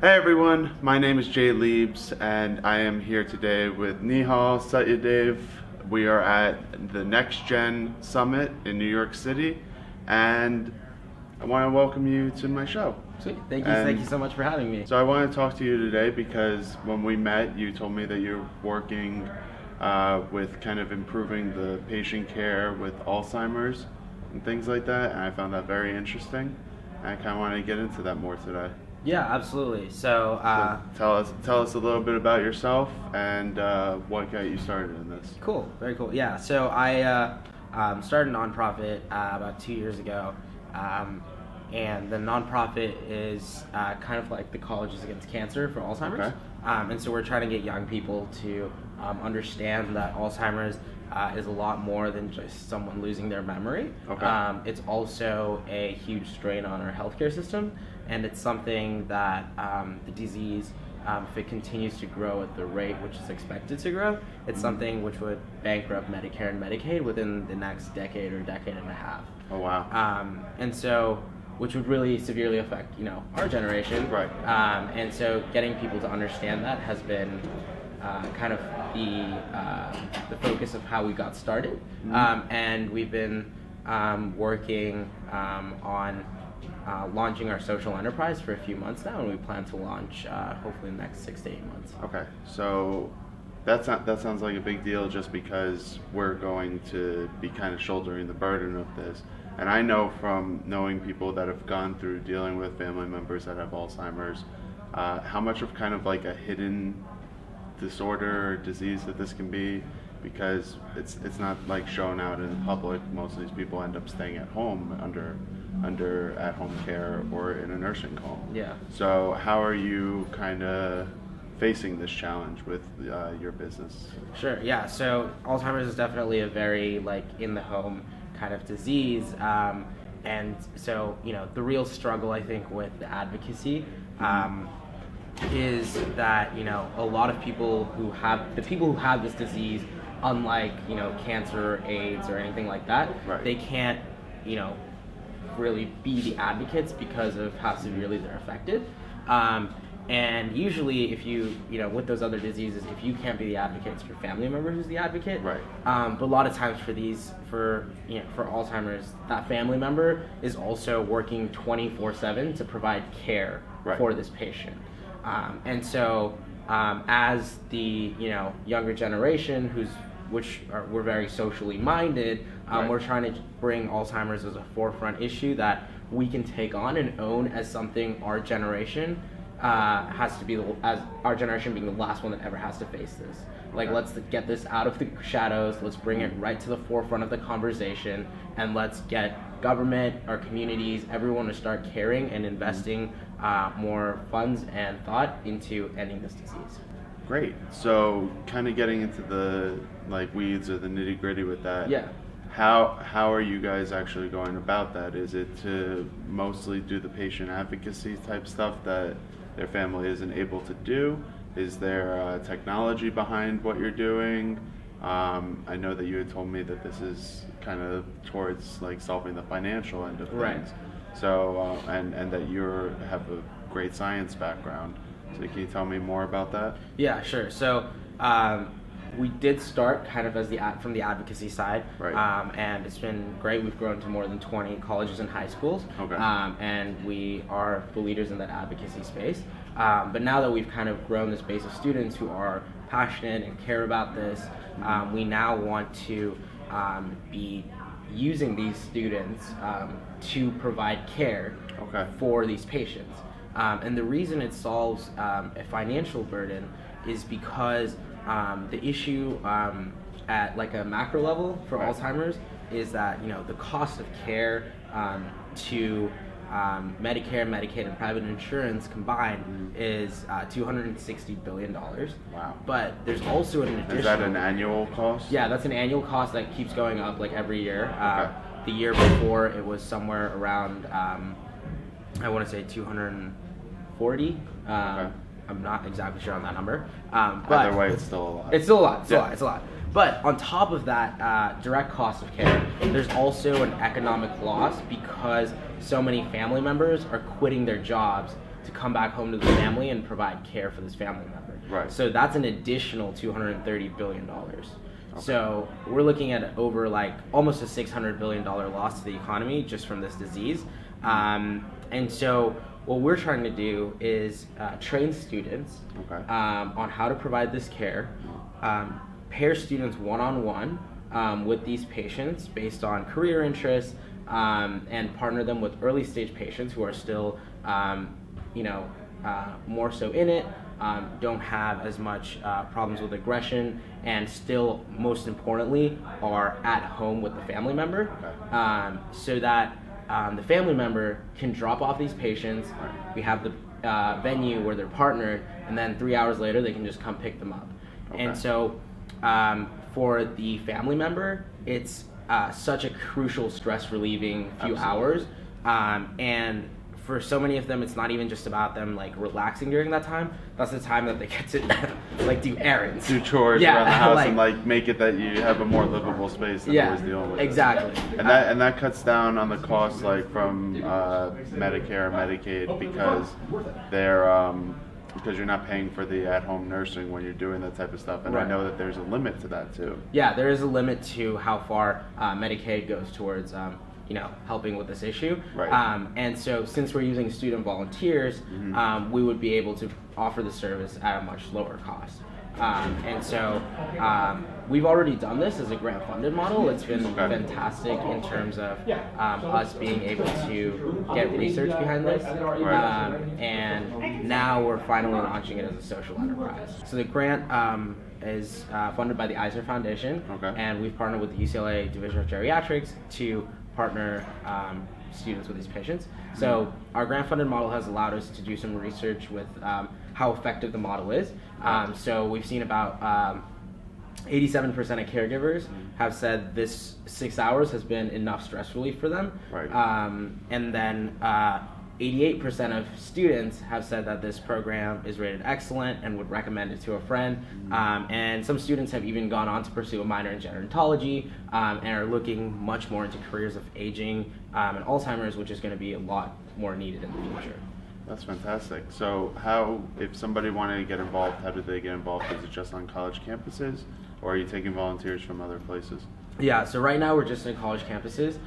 Hey everyone, my name is JayLiebs and I am here today with Nihal Satyadev. We are at the Next Gen Summit in New York City and I want to welcome you to my show. Sweet. Thank you so much for having me. So I want to talk to you today because when we met, you told me that you're working with kind of improving the patient care with Alzheimer's and things like that, and I found that very interesting. And I kind of want to get into that more today. Yeah, absolutely. So tell us a little bit about yourself and what got you started in this. Cool, very cool. Yeah, so I started a nonprofit about 2 years ago, and the nonprofit is kind of like the Colleges Against Cancer for Alzheimer's. Okay. And so we're trying to get young people to understand that Alzheimer's is a lot more than just someone losing their memory. Okay. It's also a huge strain on our healthcare system, and it's something that the disease, if it continues to grow at the rate which is expected to grow, it's something which would bankrupt Medicare and Medicaid within the next decade or decade and a half. Oh wow. And so, which would really severely affect, our generation. Right. And so getting people to understand that has been kind of the focus of how we got started. And we've been working on launching our social enterprise for a few months now, and we plan to launch hopefully in the next 6 to 8 months. Okay, so that sounds like a big deal just because we're going to be kind of shouldering the burden of this. And I know from knowing people that have gone through dealing with family members that have Alzheimer's, how much of kind of like a hidden disorder or disease that this can be, because it's not like shown out in the public. Most of these people end up staying at home under at-home care or in a nursing home. Yeah. So how are you kind of facing this challenge with your business? Sure. Yeah. So Alzheimer's is definitely a very in the home kind of disease, and so the real struggle I think with the advocacy is that a lot of people who have this disease, unlike cancer or AIDS or anything like that, right, they can't really be the advocates because of how severely they're affected. And usually, if you with those other diseases, if you can't be the advocate, it's your family member who's the advocate. Right. But a lot of times for Alzheimer's, that family member is also working 24/7 to provide care right, for this patient. And so, as the younger generation, we're very socially minded, right, we're trying to bring Alzheimer's as a forefront issue that we can take on and own as something our generation has to be, as our generation being the last one that ever has to face this. Let's get this out of the shadows, let's bring it right to the forefront of the conversation, and let's get government, our communities, everyone to start caring and investing more funds and thought into ending this disease. Great. So kind of getting into the weeds or the nitty gritty with that. Yeah. How are you guys actually going about that? Is it to mostly do the patient advocacy type stuff that their family isn't able to do? Is there technology behind what you're doing? I know that you had told me that this is kind of towards solving the financial end of things. Right. So and that you have a great science background. So can you tell me more about that? Yeah, sure. So we did start kind of from the advocacy side, right, and it's been great. We've grown to more than 20 colleges and high schools, okay, and we are the leaders in that advocacy space. But now that we've kind of grown this base of students who are passionate and care about this, we now want to be using these students to provide care, okay, for these patients. And the reason it solves a financial burden is because the issue at a macro level for right, Alzheimer's is that the cost of care to Medicare, Medicaid, and private insurance combined is $260 billion. Wow. But there's also an additional... Is that an annual cost? Yeah, that's an annual cost that keeps going up every year. Okay. The year before it was somewhere around, I want to say 240. Okay. I'm not exactly sure on that number. But either way, it's still a lot. It's still a lot. It's a lot. But on top of that direct cost of care, there's also an economic loss because so many family members are quitting their jobs to come back home to the family and provide care for this family member. Right. So that's an additional $230 billion. So we're looking at over like almost a $600 billion loss to the economy just from this disease. And so what we're trying to do is train students on how to provide this care, pair students one-on-one with these patients based on career interests, and partner them with early stage patients who are still, more so in it, don't have as much problems with aggression, and still, most importantly, are at home with the family member, so that the family member can drop off these patients. We have the venue where they're partnered, and then 3 hours later they can just come pick them up. And so for the family member, it's such a crucial stress relieving few hours, and for so many of them, it's not even just about them like relaxing during that time. That's the time that they get to like do errands, do chores around the house, and like make it that you have a more livable space than always dealing with exactly. And that cuts down on the costs like from Medicare or Medicaid, because they're because you're not paying for the at-home nursing when you're doing that type of stuff. And I know that there's a limit to that too. Yeah, there is a limit to how far Medicaid goes towards helping with this issue. And so since we're using student volunteers, we would be able to offer the service at a much lower cost. And so we've already done this as a grant-funded model. It's been fantastic in terms of us being able to get research behind this. And now we're finally launching it as a social enterprise. So the grant is funded by the Eisner Foundation, and we've partnered with the UCLA Division of Geriatrics to partner students with these patients. So our grant-funded model has allowed us to do some research with how effective the model is. So we've seen about 87% of caregivers have said this 6 hours has been enough stress relief for them. And then 88% of students have said that this program is rated excellent and would recommend it to a friend. And some students have even gone on to pursue a minor in gerontology and are looking much more into careers of aging and Alzheimer's, which is going to be a lot more needed in the future. That's fantastic. So how, if somebody wanted to get involved, how do they get involved? Is it just on college campuses, or are you taking volunteers from other places? Yeah, so right now we're just in college campuses.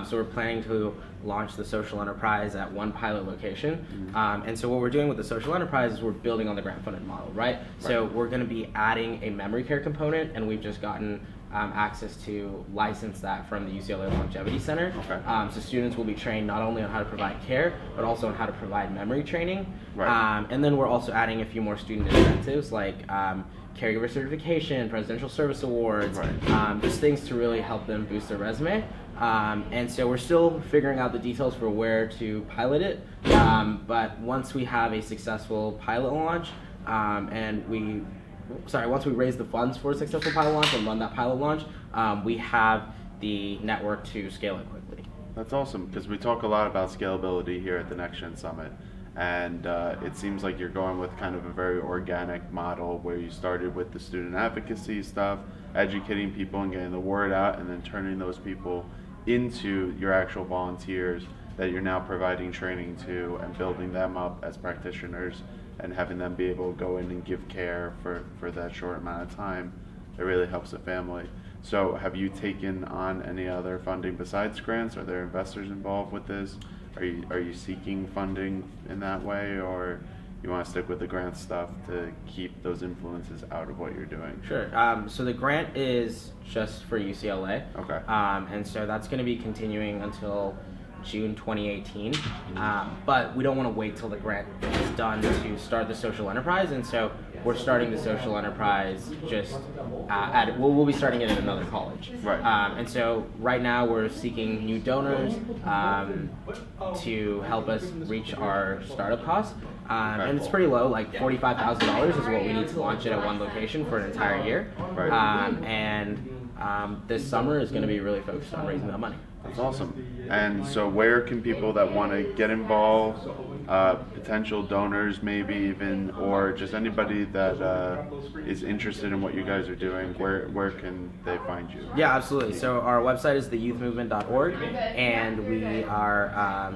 So we're planning to launch the social enterprise at one pilot location. And so what we're doing with the social enterprise is we're building on the grant-funded model, right? So we're going to be adding a memory care component, and we've just gotten access to license that from the UCLA Longevity Center. So students will be trained not only on how to provide care, but also on how to provide memory training. And then we're also adding a few more student incentives like caregiver certification, presidential service awards, just things to really help them boost their resume. And so we're still figuring out the details for where to pilot it. But once we have a successful pilot launch, once we raise the funds for a successful pilot launch and run that pilot launch, we have the network to scale it quickly. That's awesome, because we talk a lot about scalability here at the Next Gen Summit. And it seems like you're going with kind of a very organic model where you started with the student advocacy stuff, educating people and getting the word out, and then turning those people into your actual volunteers that you're now providing training to and building them up as practitioners and having them be able to go in and give care for that short amount of time. It really helps the family. So have you taken on any other funding besides grants? Are there investors involved with this? Are you seeking funding in that way, or you want to stick with the grant stuff to keep those influences out of what you're doing? Sure. So the grant is just for UCLA. And so that's going to be continuing until June 2018. But we don't want to wait till the grant is done to start the social enterprise, and so we're starting the social enterprise just we'll be starting it at another college. And so right now we're seeking new donors to help us reach our startup costs. And it's pretty low, like $45,000 is what we need to launch it at one location for an entire year. This summer is going to be really focused on raising that money. That's awesome. And so where can people that want to get involved, potential donors maybe even, or just anybody that is interested in what you guys are doing, where can they find you? Yeah, absolutely. So our website is theyouthmovement.org, and we are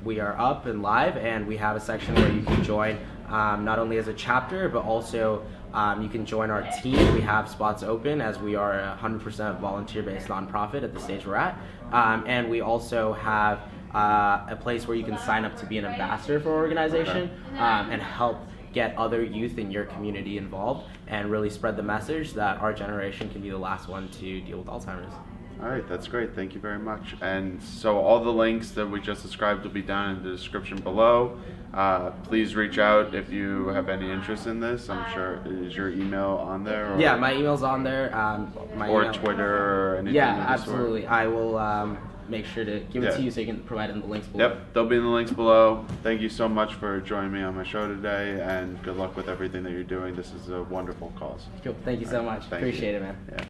we are up and live, and we have a section where you can join not only as a chapter, but also you can join our team. We have spots open as we are a 100% volunteer-based nonprofit at the stage we're at. And we also have a place where you can sign up to be an ambassador for our organization and help get other youth in your community involved and really spread the message that our generation can be the last one to deal with Alzheimer's. All right, that's great. Thank you very much. And so all the links that we just described will be down in the description below. Please reach out if you have any interest in this. I'm sure, is your email on there? Or, yeah, my email's on there. Or email. Twitter or anything? Yeah, absolutely. I will make sure to give it to you so you can provide it in the links below. Yep, they'll be in the links below. Thank you so much for joining me on my show today, and good luck with everything that you're doing. This is a wonderful cause. Cool. Thank you so much. Appreciate it, man. Yeah.